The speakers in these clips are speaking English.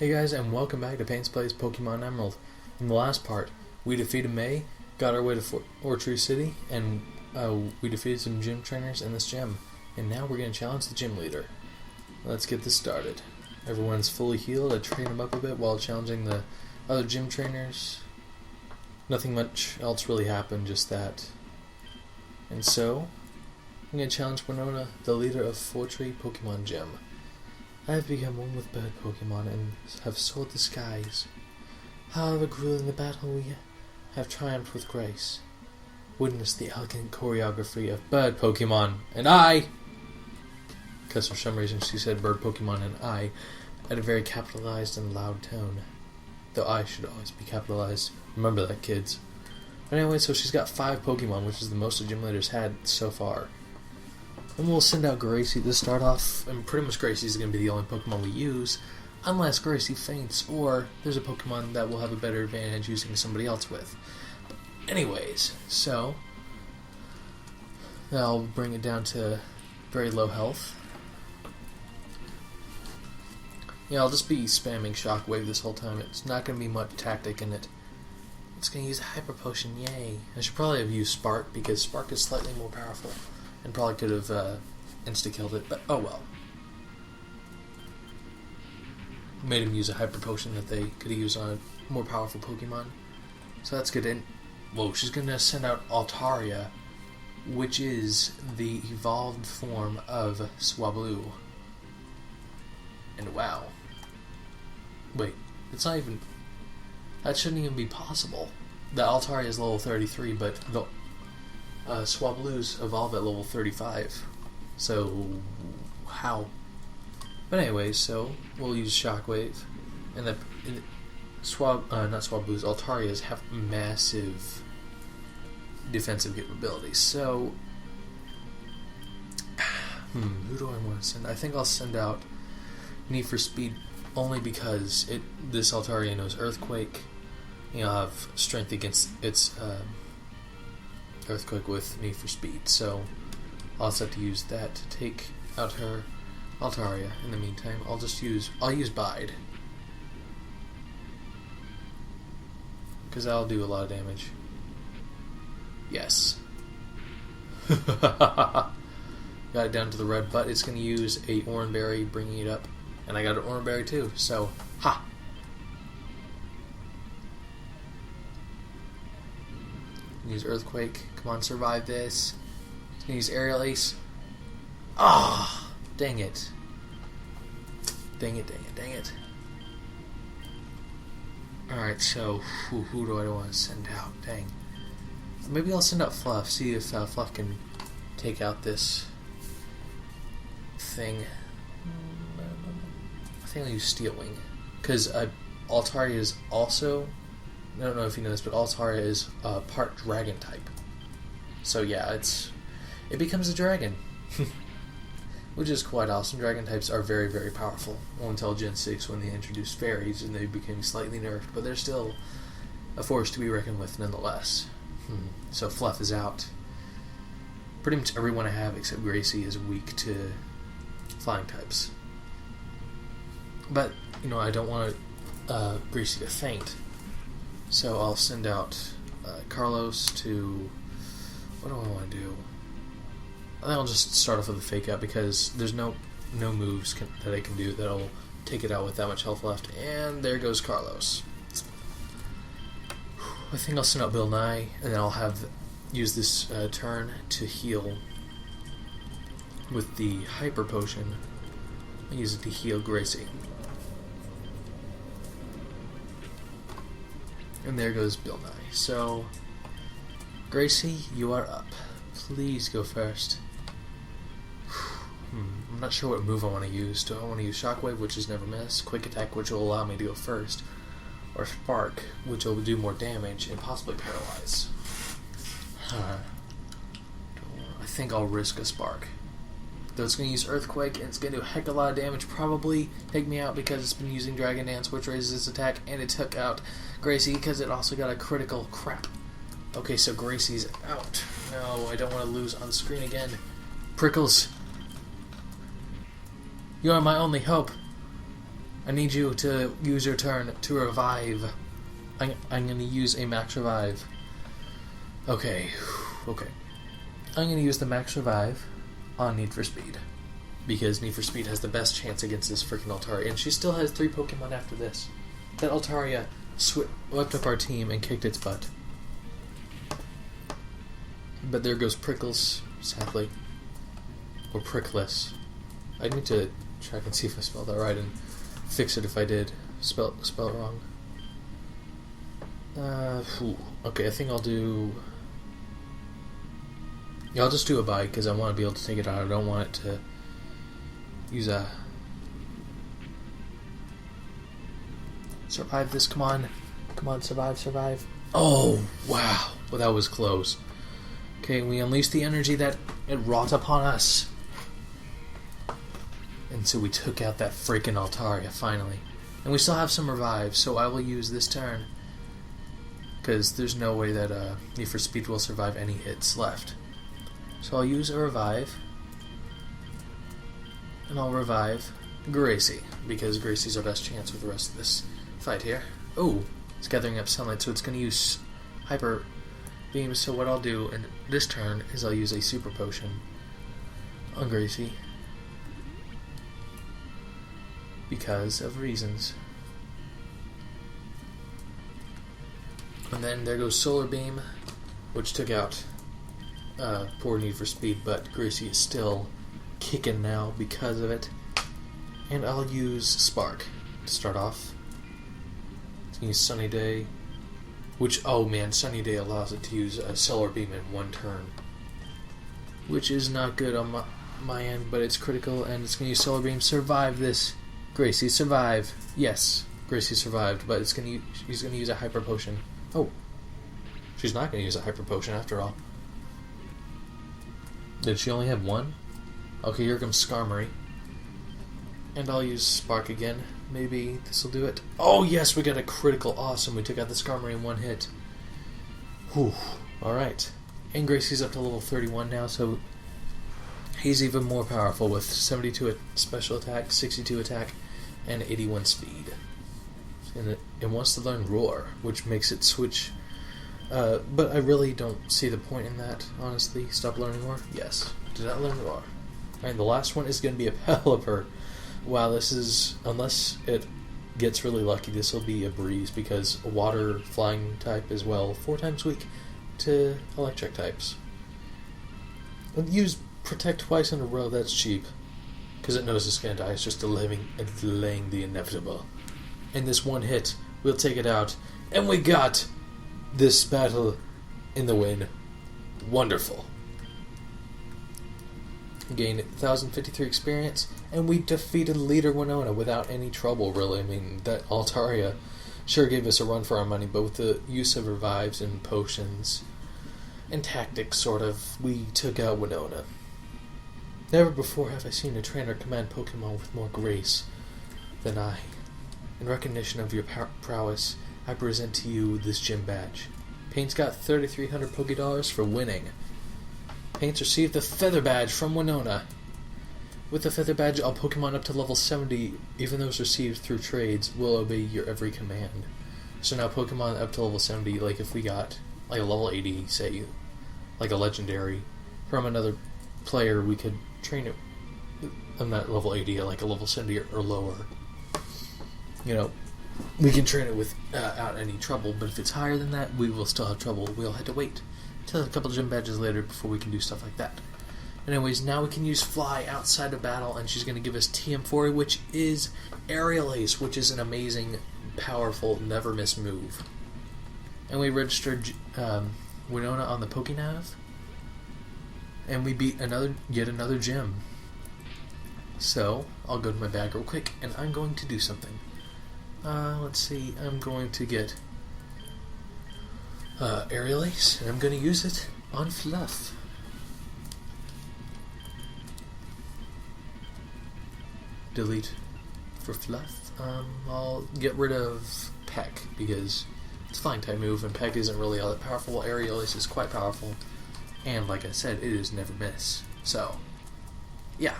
Hey guys, and welcome back to Paints Plays Pokemon Emerald. In the last part, we defeated May, got our way to Ortree City, and we defeated some gym trainers in this gym. And now we're going to challenge the gym leader. Let's get this started. Everyone's fully healed. I trained them up a bit while challenging the other gym trainers. Nothing much else really happened, just that. And so, I'm going to challenge Winona, the leader of Ortree Pokemon Gym. I have become one with bird Pokemon and have soared the skies. However grueling the battle, we have triumphed with grace. Witness the elegant choreography of bird Pokemon and I! Because for some reason she said bird Pokemon and I at a very capitalized and loud tone. Though I should always be capitalized. Remember that, kids. But anyway, so she's got 5 Pokemon, which is the most the gym leaders had so far. And we'll send out Gracie to start off, and pretty much Gracie is going to be the only Pokemon we use, unless Gracie faints, or there's a Pokemon that will have a better advantage using somebody else with. But anyways, so I'll bring it down to very low health. Yeah, I'll just be spamming Shockwave this whole time. It's not going to be much tactic in it. It's going to use a Hyper Potion, yay. I should probably have used Spark, because Spark is slightly more powerful. And probably could have insta-killed it, but oh well. Made him use a Hyper Potion that they could have used on a more powerful Pokemon. So that's good. And, whoa, she's going to send out Altaria, which is the evolved form of Swablu. And wow. Wait, it's not even... That shouldn't even be possible. The Altaria is level 33, but the Swablu's evolve at level 35. So, how? But anyways, so we'll use Shockwave, and not Swablu's, Altaria's have massive defensive capabilities. So, who do I want to send? I think I'll send out Need for Speed only because this Altaria knows Earthquake. You'll have strength against its Earthquake with Need for Speed, so I'll just have to use that to take out her Altaria. In the meantime, I'll use Bide, because that'll do a lot of damage. Yes. Got it down to the red, but it's going to use a Oranberry, bringing it up, and I got an Oranberry too, so ha! Use Earthquake. Come on, survive this. Use Aerial Ace. Ah! Dang it. Dang it. Alright, so who do I want to send out? Dang. Maybe I'll send out Fluff. See if Fluff can take out this thing. I think I'll use Steel Wing. Because Altaria is also... I don't know if you know this, but Altaria is part dragon type. So yeah, it becomes a dragon. Which is quite awesome. Dragon types are very, very powerful. Well, until Gen 6 when they introduced fairies and they became slightly nerfed, but they're still a force to be reckoned with nonetheless. So Fluff is out. Pretty much everyone I have except Gracie is weak to flying types. But, I don't want Gracie to faint. So I'll send out Carlos to... What do I want to do? I think I'll just start off with a Fake Out because there's no moves that I can do that'll take it out with that much health left. And there goes Carlos. I think I'll send out Bill Nye, and then I'll use this turn to heal with the Hyper Potion. I'll use it to heal Gracie. And there goes Bill Nye. So, Gracie, you are up. Please go first. I'm not sure what move I want to use. Do I want to use Shockwave, which is never miss, Quick Attack, which will allow me to go first, or Spark, which will do more damage and possibly paralyze? I think I'll risk a Spark. Though it's going to use Earthquake, and it's going to do a heck of a lot of damage, probably take me out because it's been using Dragon Dance, which raises its attack, and it took out Gracie because it also got a critical crap. Okay, so Gracie's out. No, I don't want to lose on screen again. Prickles, you are my only hope. I need you to use your turn to revive. I'm going to use a max revive. Okay. I'm going to use the max revive on Need for Speed. Because Need for Speed has the best chance against this freaking Altaria. And she still has 3 Pokemon after this. That Altaria swept up our team and kicked its butt. But there goes Prickles, sadly. Or Prickless. I need to check and see if I spelled that right and fix it if I did spell it wrong. Okay, I think I'll do... Yeah, I'll just do a bite because I want to be able to take it out. I don't want it to use a... Survive this, come on. Come on, survive. Oh, wow. Well, that was close. Okay, we unleashed the energy that it wrought upon us. And so we took out that freaking Altaria, finally. And we still have some revives, so I will use this turn. Because there's no way that Need for Speed will survive any hits left. So I'll use a revive. And I'll revive Gracie. Because Gracie's our best chance with the rest of this fight here. Oh, it's gathering up sunlight, so it's going to use Hyper Beam. So what I'll do in this turn is I'll use a Super Potion on Gracie. Because of reasons. And then there goes Solar Beam, which took out poor Need for Speed, but Gracie is still kicking now because of it. And I'll use Spark to start off. It's going to use Sunny Day, which, oh man, Sunny Day allows it to use a Solar Beam in one turn, which is not good on my end, but it's critical, and it's going to use Solar Beam. Survive this. Gracie, survive. Yes, Gracie survived, but she's going to use a Hyper Potion. Oh, she's not going to use a Hyper Potion after all. Did she only have one? Okay, here comes Skarmory. And I'll use Spark again. Maybe this will do it. Oh yes, we got a critical. Awesome, we took out the Skarmory in one hit. Whew, alright. And Gracie's up to level 31 now, so he's even more powerful with 72 special attack, 62 attack, and 81 speed. And it wants to learn Roar, which makes it switch. But I really don't see the point in that, honestly. Stop learning Roar? Yes. Do not learn Roar. Alright, the last one is going to be a Pelipper. Wow, this is... Unless it gets really lucky, this will be a breeze, because a water flying type is, well, 4 times weak to electric types. And use Protect twice in a row, that's cheap. Because it knows it's going to die, it's just delaying the inevitable. In this one hit, we'll take it out. And we got this battle in the win. Wonderful. Gained 1,053 experience, and we defeated leader Winona without any trouble, really. I mean, that Altaria sure gave us a run for our money, but with the use of revives and potions and tactics, sort of, we took out Winona. Never before have I seen a trainer command Pokemon with more grace than I. In recognition of your prowess, I present to you this gym badge. Pain's got 3,300 Pokédollars for winning. Paints received the Feather Badge from Winona. With the Feather Badge, all Pokemon up to level 70, even those received through trades, will obey your every command. So now Pokemon up to level 70, like if we got like a level 80, say, like a legendary, from another player, we could train it on that level 80 at like a level 70 or lower. You know, we can train it without any trouble, but if it's higher than that, we will still have trouble. We'll have to wait till a couple gym badges later before we can do stuff like that. Anyways, now we can use Fly outside of battle, and she's going to give us TM4, which is Aerial Ace, which is an amazing, powerful, never-miss move. And we registered Winona on the Pokénav, and we beat yet another gym. So, I'll go to my bag real quick, and I'm going to do something. Let's see, I'm going to get Aerial Ace, and I'm going to use it on Fluff. Delete for Fluff. I'll get rid of Peck, because it's a flying type move, and Peck isn't really all that powerful. Aerial Ace is quite powerful, and like I said, it is never miss. So, yeah.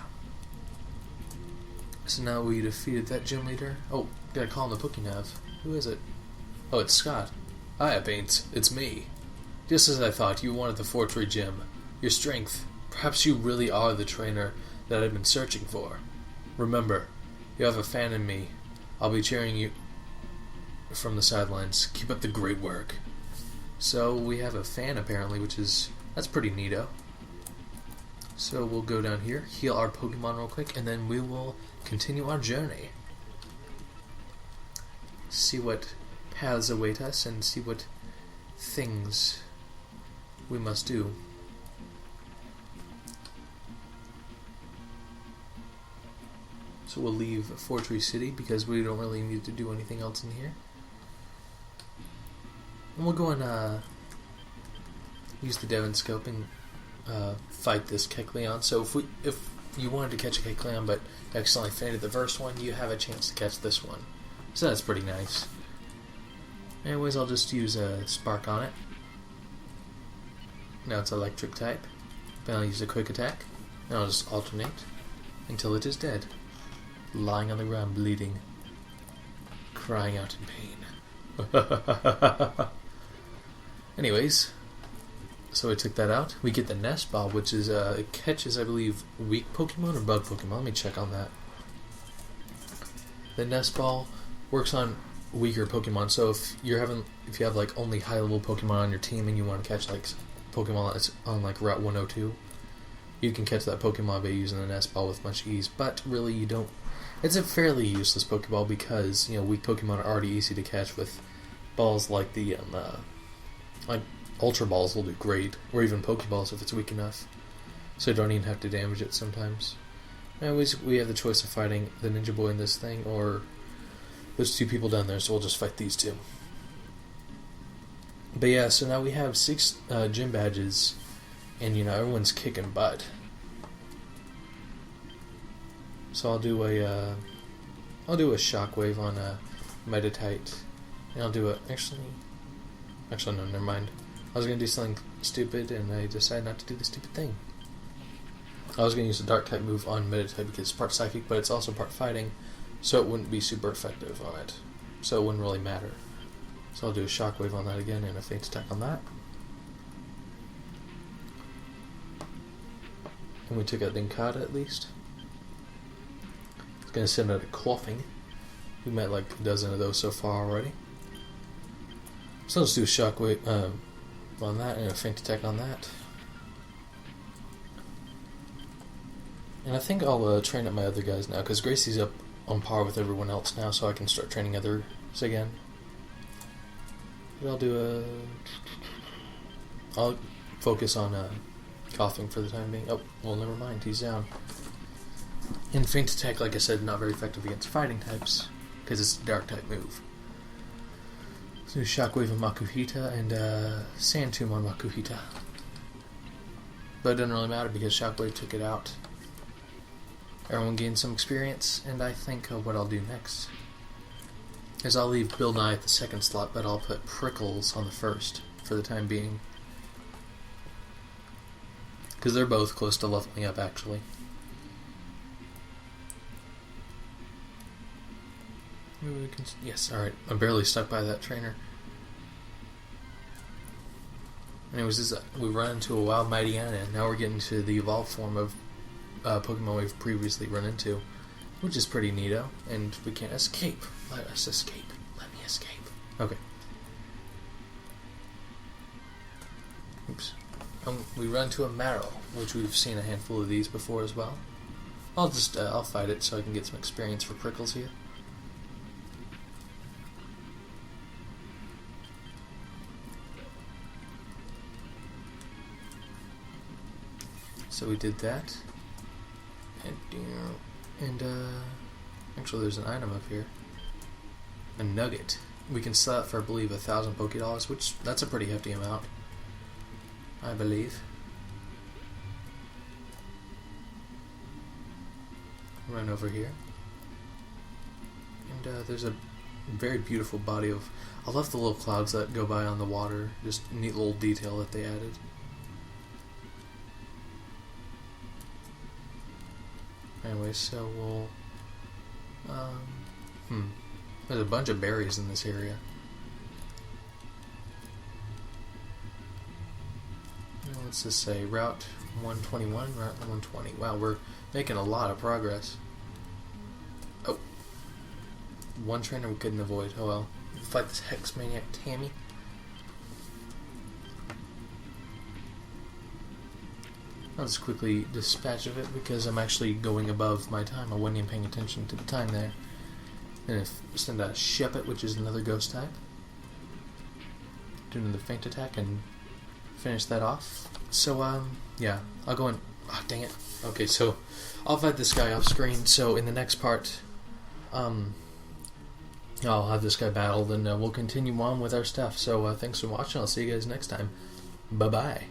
So now we defeated that gym leader. Oh, gotta call him the Pokénav. Who is it? Oh, it's Scott. Hiya, Paints. It's me. Just as I thought, you wanted the Fortree Gym. Your strength. Perhaps you really are the trainer that I've been searching for. Remember, you have a fan in me. I'll be cheering you from the sidelines. Keep up the great work. So we have a fan apparently, that's pretty neato. So we'll go down here, heal our Pokemon real quick, and then we will continue our journey. See what paths await us and see what things we must do. So we'll leave Fortree City because we don't really need to do anything else in here. And we'll go and use the Devon Scope and fight this Kecleon. So if you wanted to catch a Kecleon but accidentally fainted the first one, you have a chance to catch this one. So that's pretty nice. Anyways, I'll just use a Spark on it. Now it's electric type. Then I'll use a quick attack. And I'll just alternate until it is dead. Lying on the ground bleeding. Crying out in pain. Anyways, so I took that out. We get the Nest Ball, which is it catches, I believe, weak Pokemon or bug Pokemon. Let me check on that. The Nest Ball works on weaker Pokemon. So if you have like only high level Pokemon on your team and you want to catch like Pokemon that's on like Route 102, you can catch that Pokemon by using the Nest Ball with much ease. But really, you don't. It's a fairly useless Pokeball because weak Pokemon are already easy to catch with balls like the like Ultra Balls will do great, or even Pokeballs if it's weak enough. So you don't even have to damage it sometimes. Anyways, we have the choice of fighting the Ninja Boy in this thing, or there's two people down there, so we'll just fight these two. But yeah, so now we have 6 gym badges, and everyone's kicking butt. So I'll do a Shockwave on a Meditite, and I'll do actually no, never mind. I was gonna do something stupid, and I decided not to do the stupid thing. I was gonna use a Dark type move on Meditite because it's part Psychic, but it's also part Fighting, so it wouldn't be super effective on it. So it wouldn't really matter. So I'll do a Shockwave on that again and a Faint Attack on that. And we took out Dinkata at least. It's gonna send out a Coughing. We met like a dozen of those so far already. So let's do a Shockwave on that and a Faint Attack on that. And I think I'll train up my other guys now, because Gracie's up on par with everyone else now, so I can start training others again. But I'll focus on Coughing for the time being. Oh, well, never mind, he's down. And Faint Attack, like I said, not very effective against fighting types, because it's a Dark type move. So Shockwave on Makuhita and Sand Tomb on Makuhita. But it doesn't really matter because Shockwave took it out. Everyone gained some experience, and I think what I'll do next is I'll leave Bill Nye at the second slot, but I'll put Prickles on the first for the time being. Because they're both close to leveling up, actually. Yes, alright. I'm barely stuck by that trainer. Anyways, we run into a Wild Mightyena, and now we're getting to the evolved form of Pokemon we've previously run into, which is pretty neato, and we can't escape. Let us escape. Let me escape. Okay. Oops. We run to a Marrow, which we've seen a handful of these before as well. I'll fight it so I can get some experience for Prickles here. So we did that. And actually there's an item up here. A nugget. We can sell it for, I believe, 1,000 Pokédollars, which that's a pretty hefty amount, I believe. Run over here. And there's a very beautiful body of... I love the little clouds that go by on the water. Just a neat little detail that they added. Anyway, so we'll There's a bunch of berries in this area. Let's just say Route 121, Route 120. Wow, we're making a lot of progress. Oh. One trainer we couldn't avoid. Oh well. We'll fight this Hex Maniac Tammy. I'll just quickly dispatch of it because I'm actually going above my time. I wasn't even paying attention to the time there. And send out Shepherd, which is another ghost type. Do another feint attack and finish that off. So, yeah. I'll go in. Oh, dang it. Okay, so I'll fight this guy off screen. So in the next part, I'll have this guy battled and we'll continue on with our stuff. So thanks for watching. I'll see you guys next time. Bye-bye.